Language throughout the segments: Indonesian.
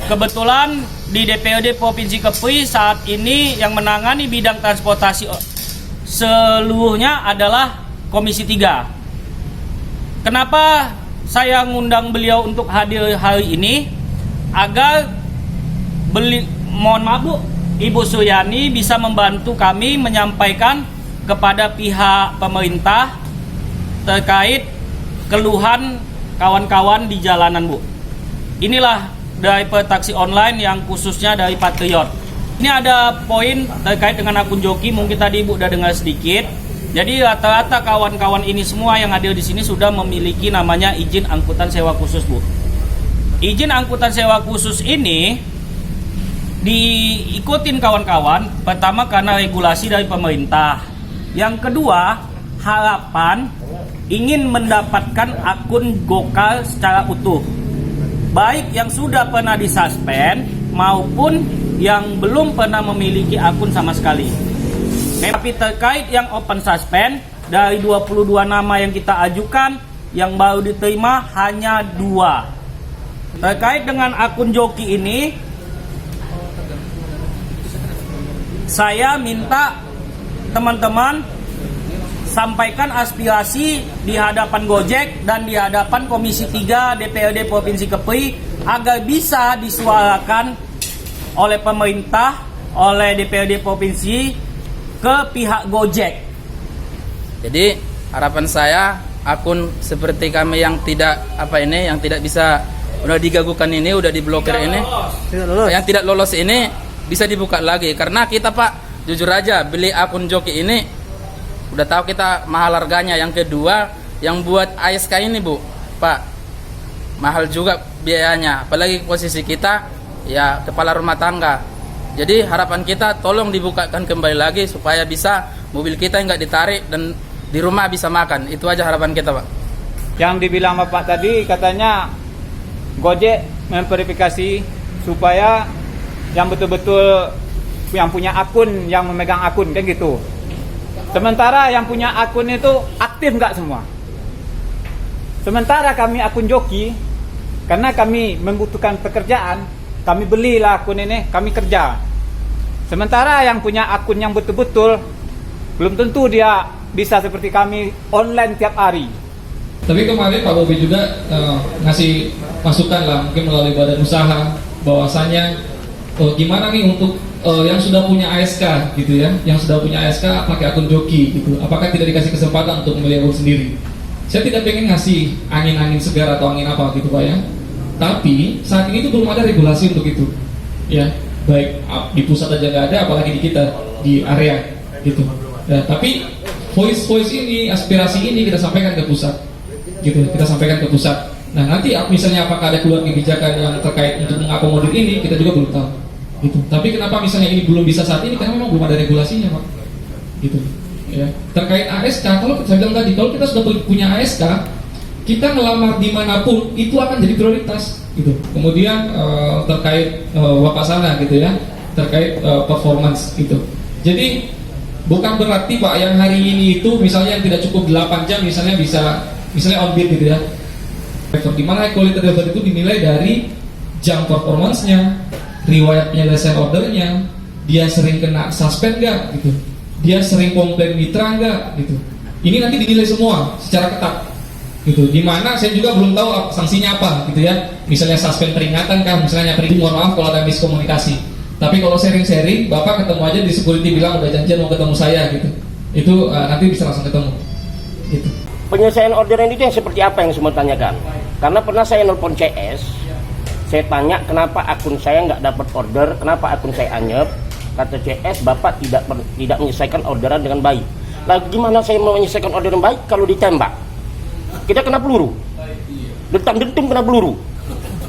Kebetulan di DPRD Provinsi Kepri saat ini yang menangani bidang transportasi seluruhnya adalah Komisi 3. Kenapa saya ngundang beliau untuk hadir hari ini? Agar mohon maaf Bu, Ibu Suryani bisa membantu kami menyampaikan kepada pihak pemerintah terkait keluhan kawan-kawan di jalanan Bu. Inilah driver taksi online yang khususnya dari Patriot. Ini ada poin terkait dengan akun joki, mungkin tadi Ibu udah dengar sedikit. Jadi rata-rata kawan-kawan ini semua yang hadir di sini sudah memiliki namanya izin angkutan sewa khusus Bu. Izin angkutan sewa khusus ini diikutin kawan-kawan, pertama karena regulasi dari pemerintah. Yang kedua, harapan ingin mendapatkan akun Gokar secara utuh, baik yang sudah pernah disuspend maupun yang belum pernah memiliki akun sama sekali. Tapi terkait yang open suspend, dari 22 nama yang kita ajukan, yang baru diterima hanya 2. Terkait dengan akun joki ini, saya minta teman-teman sampaikan aspirasi di hadapan Gojek dan di hadapan Komisi 3 DPRD Provinsi Kepri agar bisa disuarakan oleh pemerintah, oleh DPRD Provinsi ke pihak Gojek. Jadi harapan saya akun seperti kami yang tidak yang tidak bisa, udah digagukan ini, udah diblokir ini, yang tidak lolos ini bisa dibuka lagi. Karena kita Pak, jujur aja beli akun joki ini udah tahu kita mahal harganya. Yang kedua, yang buat ASK ini Bu, Pak, mahal juga biayanya. Apalagi posisi kita ya kepala rumah tangga. Jadi harapan kita tolong dibukakan kembali lagi supaya bisa mobil kita nggak ditarik dan di rumah bisa makan. Itu aja harapan kita Pak. Yang dibilang Bapak tadi katanya Gojek memverifikasi supaya yang betul-betul yang punya akun, yang memegang akun kan gitu. Sementara yang punya akun itu aktif nggak semua. Sementara kami akun joki, karena kami membutuhkan pekerjaan, kami belilah akun ini, kami kerja. Sementara yang punya akun yang betul-betul, belum tentu dia bisa seperti kami online tiap hari. Tapi kemarin Pak Bobi juga ngasih masukan lah, mungkin melalui badan usaha, bahwasannya gimana nih untuk yang sudah punya ASK gitu ya, yang sudah punya ASK pakai akun joki gitu, apakah tidak dikasih kesempatan untuk memilih akun sendiri? Saya tidak pengen ngasih angin-angin segar atau angin apa gitu Pak ya, tapi saat ini tuh belum ada regulasi untuk itu ya, baik di pusat aja nggak ada, apalagi di kita di area gitu ya. Tapi voice ini, aspirasi ini kita sampaikan ke pusat gitu, kita sampaikan ke pusat. Nah nanti misalnya apakah ada keluar kebijakan yang terkait untuk mengakomodir ini, kita juga belum tahu gitu. Tapi kenapa misalnya ini belum bisa saat ini, karena memang belum ada regulasinya Pak gitu ya. Terkait ASK, kalau saya bilang tadi, kalau kita sudah punya ASK, kita ngelamar dimanapun itu akan jadi prioritas gitu. Kemudian terkait wapasana gitu ya, terkait performance gitu. Jadi bukan berarti Pak yang hari ini itu misalnya yang tidak cukup 8 jam misalnya bisa misalnya on beat gitu ya. Di mana quality driver itu dinilai dari jam performance-nya, riwayat penyelesaian ordernya, dia sering kena suspend nggak gitu, dia sering komplain mitra nggak gitu. Ini nanti dinilai semua secara ketat gitu. Dimana saya juga belum tahu sanksinya apa gitu ya. Misalnya suspend peringatan kah, misalnya peringatan, mohon maaf kalau ada miskomunikasi. Tapi kalau sharing-sharing, Bapak ketemu aja di security bilang udah janjian mau ketemu saya gitu. Itu nanti bisa langsung ketemu gitu. Penyelesaian orderan itu yang seperti apa yang semua tanyakan? Karena pernah saya nelpon CS, saya tanya kenapa akun saya nggak dapat order, kenapa akun saya anyep. Kata CS, Bapak tidak menyelesaikan orderan dengan baik. Lalu gimana saya mau menyelesaikan orderan baik kalau ditembak? Kita kena peluru, dentum kena peluru.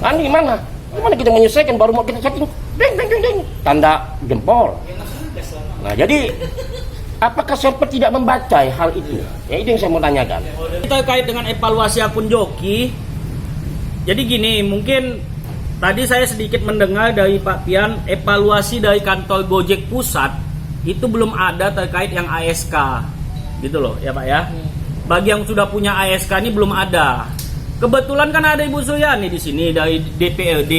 Nah, gimana? Gimana kita menyelesaikan, baru mau kita setting, ding, tanda jempol. Nah jadi apakah server tidak membaca hal itu? Ya itu yang saya mau tanyakan. Terkait dengan evaluasi akun joki, jadi gini, mungkin tadi saya sedikit mendengar dari Pak Pian, evaluasi dari kantor Gojek Pusat itu belum ada terkait yang ASK, gitu loh ya Pak ya. Bagi yang sudah punya ASK ini belum ada. Kebetulan kan ada Ibu Suryani di sini dari DPRD.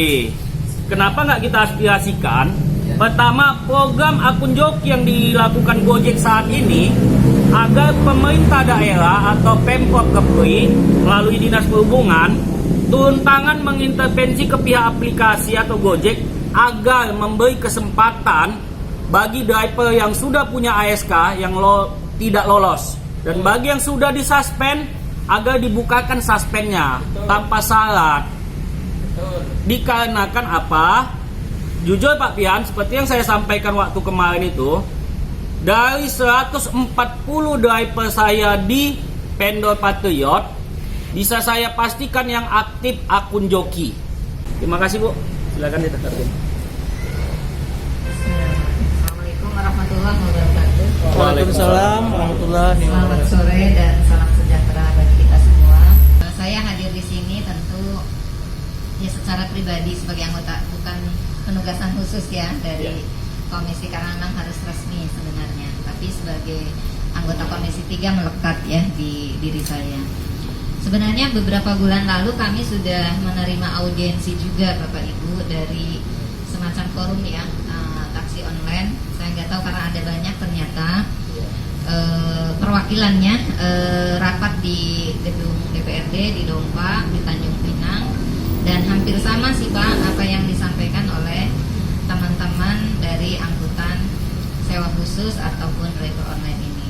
kenapa nggak kita aspirasikan? Pertama, program akun joki yang dilakukan Gojek saat ini agar pemerintah daerah atau Pemprov Kepri melalui Dinas Perhubungan turun tangan mengintervensi ke pihak aplikasi atau Gojek agar memberi kesempatan bagi driver yang sudah punya ASK yang tidak lolos, dan bagi yang sudah disuspend agar dibukakan suspendnya tanpa syarat. Dikarenakan apa? Jujur Pak Pian, seperti yang saya sampaikan waktu kemarin itu, dari 140 driver saya di Pendor Patriot, bisa saya pastikan yang aktif akun joki. Terima kasih Bu, silakan diteruskan. Assalamualaikum warahmatullahi wabarakatuh. Waalaikumsalam warahmatullahi Selamat wabarakatuh. sore dan salam sejahtera bagi kita semua. Saya hadir di sini tentu ya secara pribadi sebagai anggota, bukan penugasan khusus ya dari komisi, karena memang harus resmi sebenarnya, tapi sebagai anggota komisi 3 melekat ya di diri saya. Sebenarnya beberapa bulan lalu kami sudah menerima audiensi juga Bapak Ibu dari semacam forum ya, taksi online. Saya nggak tahu karena ada banyak ternyata perwakilannya rapat di gedung DPRD di Dompa di Tanjung Pinang, dan hampir sama sih Pak apa yang disampaikan oleh teman-teman dari angkutan sewa khusus ataupun driver online ini.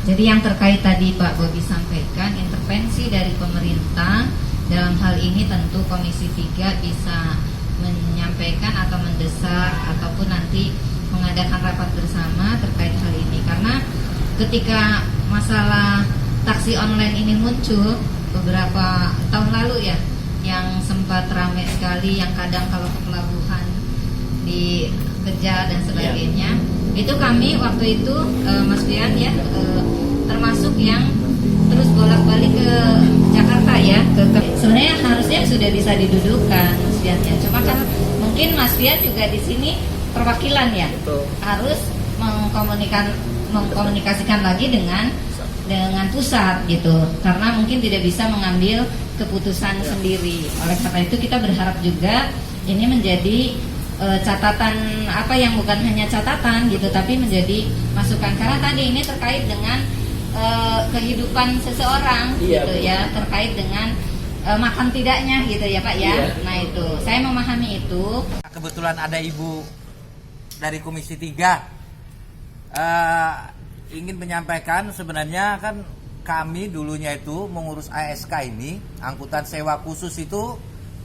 Jadi yang terkait tadi Pak Bobi sampaikan, intervensi dari pemerintah dalam hal ini tentu Komisi 3 bisa menyampaikan atau mendesak ataupun nanti mengadakan rapat bersama terkait hal ini, karena ketika masalah taksi online ini muncul beberapa tahun lalu ya, yang sempat ramai sekali, yang kadang kalau ke pelabuhan dikejar dan sebagainya, itu kami waktu itu Mas Bian ya termasuk yang terus bolak-balik ke Jakarta ya, sebenarnya harusnya sudah bisa didudukan Mas Bian ya, cuma kan mungkin Mas Bian juga di sini perwakilan ya. Betul. Harus mengkomunikasikan lagi dengan pusat gitu, karena mungkin tidak bisa mengambil keputusan sendiri. Oleh karena itu kita berharap juga ini menjadi catatan, apa yang bukan hanya catatan gitu, tapi menjadi masukan, karena tadi ini terkait dengan kehidupan seseorang gitu ya, terkait dengan makan tidaknya gitu ya Pak ya. Nah itu saya memahami itu. Kebetulan ada Ibu dari Komisi 3 ingin menyampaikan, sebenarnya kan kami dulunya itu mengurus ASK ini, angkutan sewa khusus itu,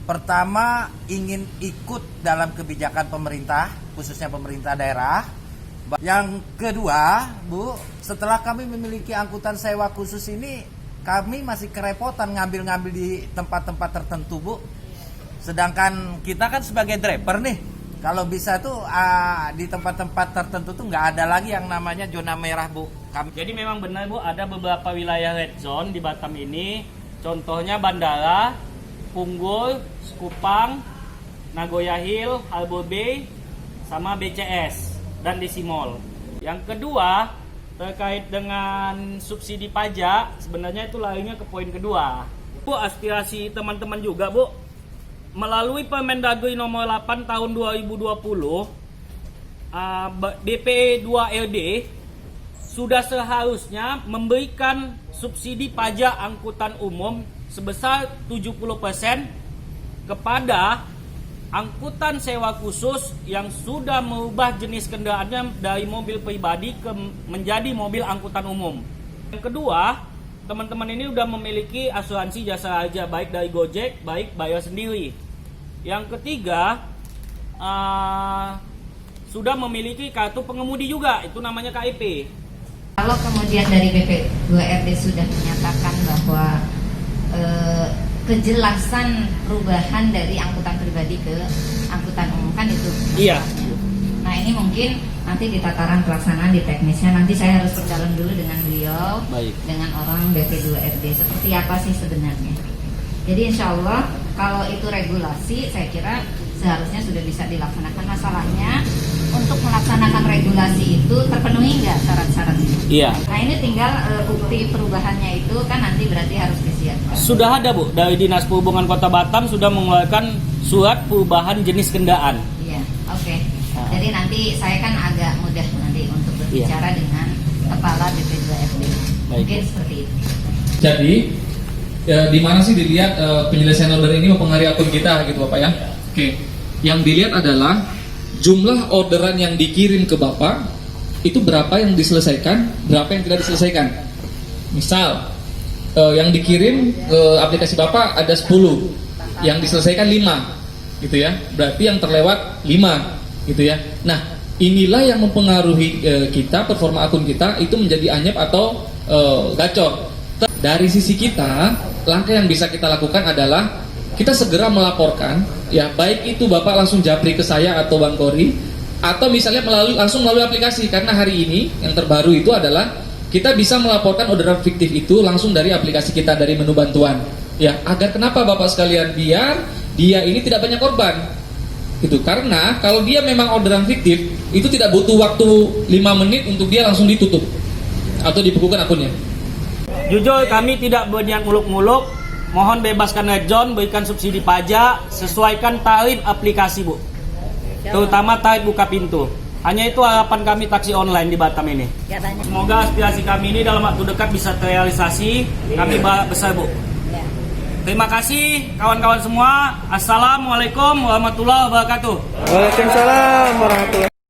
pertama ingin ikut dalam kebijakan pemerintah, khususnya pemerintah daerah. Yang kedua Bu, setelah kami memiliki angkutan sewa khusus ini, kami masih kerepotan ngambil-ngambil di tempat-tempat tertentu Bu. Sedangkan kita kan sebagai driver nih, kalau bisa tuh di tempat-tempat tertentu tuh nggak ada lagi yang namanya zona merah Bu. Jadi memang benar Bu, ada beberapa wilayah red zone di Batam ini. Contohnya Bandara, Punggul, Kupang, Nagoya Hill, Harbour Bay, sama BCS dan DC Mall. Yang kedua, terkait dengan subsidi pajak, sebenarnya itu larinya ke poin kedua. Bu, aspirasi teman-teman juga Bu, melalui Permendagri nomor 8 tahun 2020, DP 2RD sudah seharusnya memberikan subsidi pajak angkutan umum sebesar 70% kepada angkutan sewa khusus yang sudah merubah jenis kendaraannya dari mobil pribadi menjadi mobil angkutan umum. Yang kedua, teman-teman ini sudah memiliki asuransi jasa raja baik dari Gojek, baik bayar sendiri. Yang ketiga, sudah memiliki kartu pengemudi juga, itu namanya KIP. Kalau kemudian dari BP2RD sudah menyatakan bahwa kejelasan perubahan dari angkutan pribadi ke angkutan umum kan itu Iya. Nah ini mungkin nanti di tataran pelaksanaan, di teknisnya nanti saya harus berjalan dulu dengan beliau, dengan orang BP2RD seperti apa sih sebenarnya. Jadi insya Allah kalau itu regulasi, saya kira seharusnya sudah bisa dilaksanakan. Masalahnya untuk melaksanakan regulasi itu terpenuhi nggak syarat-syaratnya? Iya. Nah ini tinggal bukti perubahannya itu kan nanti berarti harus disiapkan. Sudah ada Bu, dari Dinas Perhubungan Kota Batam sudah mengeluarkan surat perubahan jenis kendaraan. Iya, oke. Jadi nanti saya kan agak mudah nanti untuk berbicara dengan kepala BP2FD. Mungkin seperti itu. Jadi di mana sih dilihat penyelesaian order ini mempengaruhi akun kita gitu Bapak ya? Oke. Yang dilihat adalah jumlah orderan yang dikirim ke Bapak itu berapa yang diselesaikan, berapa yang tidak diselesaikan. Misal yang dikirim ke aplikasi Bapak ada 10, yang diselesaikan 5 gitu ya. Berarti yang terlewat 5 gitu ya. Nah, inilah yang mempengaruhi kita, performa akun kita itu menjadi anyep atau gacor. Dari sisi kita, langkah yang bisa kita lakukan adalah kita segera melaporkan, ya baik itu Bapak langsung japri ke saya atau Bang Kori, atau misalnya langsung melalui aplikasi, karena hari ini yang terbaru itu adalah kita bisa melaporkan orderan fiktif itu langsung dari aplikasi kita, dari menu bantuan. Ya, agar kenapa Bapak sekalian, biar dia ini tidak banyak korban. Itu karena kalau dia memang orderan fiktif, itu tidak butuh waktu 5 menit untuk dia langsung ditutup atau dibekukan akunnya. Jujur kami tidak berniat muluk-muluk. Mohon bebaskan John, berikan subsidi pajak, sesuaikan tarif aplikasi Bu, terutama tarif buka pintu. Hanya itu harapan kami taksi online di Batam ini. Semoga aspirasi kami ini dalam waktu dekat bisa terrealisasi. Kami besar Bu. Terima kasih kawan-kawan semua. Assalamualaikum warahmatullahi wabarakatuh. Waalaikumsalam warahmatullahi